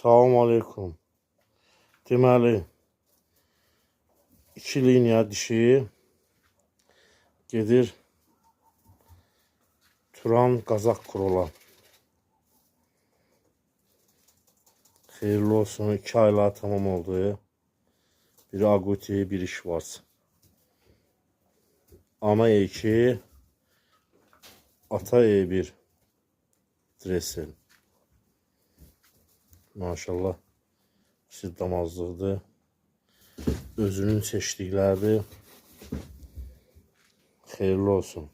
Salam aleykum. Deməli, 2 liniya dişi gedir Turan Qazaq Kurola. Xeyirli olsun. 2 aylar tamam oldu. Biri Aguti, biri Şvars. Ana E2, ata E1 Dressel. Maşallah. Siz damazlıqdır. Özünün seçdikləridir. Xeyirli olsun.